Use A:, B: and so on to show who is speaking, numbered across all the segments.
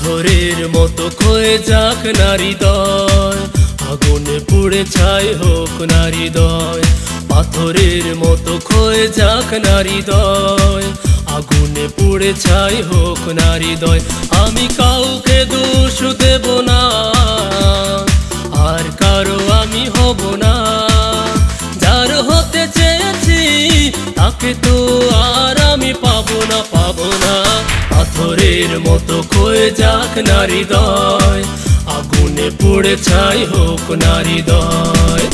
A: পাথরের মতো ক্ষয়ে যাক নারী হৃদয়, আগুনে পুড়ে ছাই হোক নারী হৃদয়। পাথরের মতো ক্ষয়ে যাক নারী হৃদয়, আগুনে পুড়ে ছাই হোক নারী হৃদয়। আমি কাউকে দোষ দেব না, আর কারো আমি হব না। যার হতে চেয়েছি তাকে তো আর আমি পাবো না, পাবো না। পাথরের মতো ক্ষয়ে যাক নারী হৃদয়, আগুনে পুড়ে ছাই হোক নারী হৃদয়।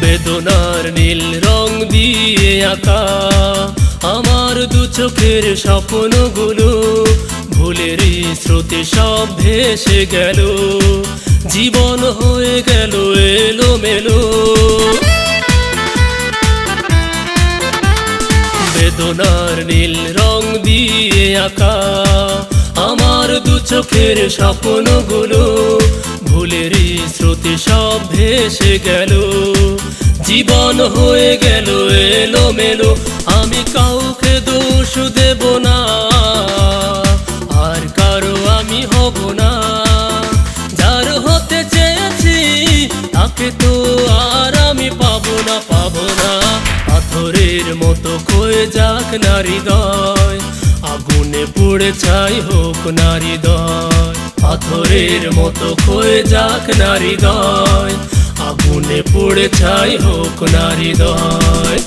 A: বেদনার নীল রং দিয়ে আঁকা আমার দু চোখের স্বপ্নগুলো, ভুলেরই স্রোতে সব ভেসে গেল, জীবন হয়ে গেল এলোমেলো। বেদনার নীল রং দিয়ে আঁকা আমার দু চোখের স্বপ্নগুলো, ভুলেরই স্রোতে সব ভেসে গেল, জীবন হয়ে গেল এলোমেলো। আমি কাউকে দোষ দেব না, আর কারো আমি হব না। যার হতে চেয়েছি তাকে তো আর আমি পাবো না, পাবো না। পাথরের মতো ক্ষয়ে যাক নারী হৃদয়, আগুনে পুড়ে ছাই হোক নারী হৃদয়। পাথরের মতো ক্ষয়ে যাক নারী হৃদয়, আগুনে পুড়ে ছাই হোক নারী হৃদয়।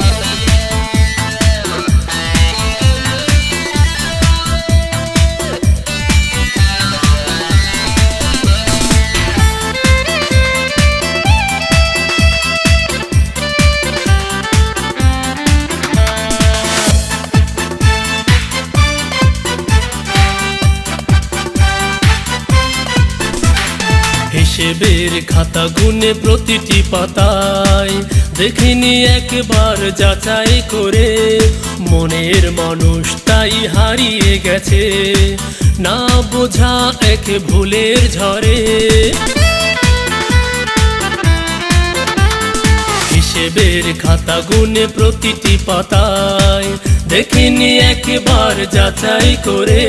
A: হিসেবের খাতা গুনে প্রতিটি পাতায় দেখিনি একবার যাচাই করে, মনের মানুষ তাই হারিয়ে গেছে না বোঝা এক ভুলের ঝড়ে। হিসেবের খাতা গুনে প্রতিটি পাতায় দেখিনি একবার যাচাই করে,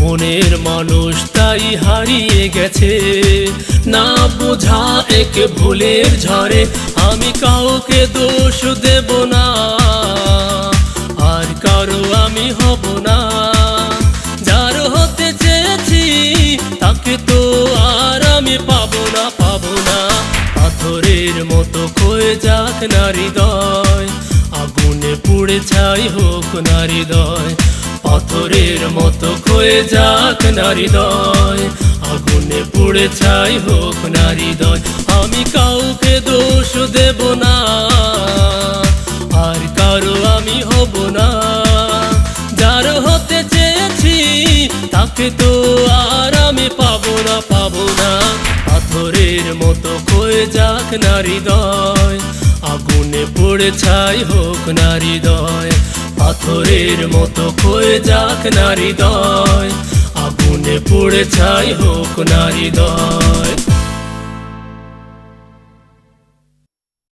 A: মনের মানুষ তাই হারিয়ে গেছে না বোঝা এক ভুলের ঝড়ে। আমি কাউকে দোষ দেব না, আর কারো আমি হব না। যার হতে চেয়েছি তাকে তো আর আমি পাবো না, পাবো না। পাথরের মতো ক্ষয়ে যাক নারী হৃদয়, আগুনে পুড়ে ছাই হোক নারী হৃদয়। পাথরের মতো ক্ষয়ে যাক নারী হৃদয়, আগুনে পুড়ে ছাই হোক নারী হৃদয়। আমি কাউকে দোষ দেব না, আর কারো আমি হব না। যার হতে চেয়েছি তাকে তো আর আমি পাবো না, পাবো না। পাথরের মতো ক্ষয়ে যাক নারী হৃদয়, আগুনে পুড়ে ছাই হোক নারী হৃদয়। পাথরের মতো ক্ষয়ে যাক নারী হৃদয়, আগুনে পুড়ে ছাই হোক নারী হৃদয়।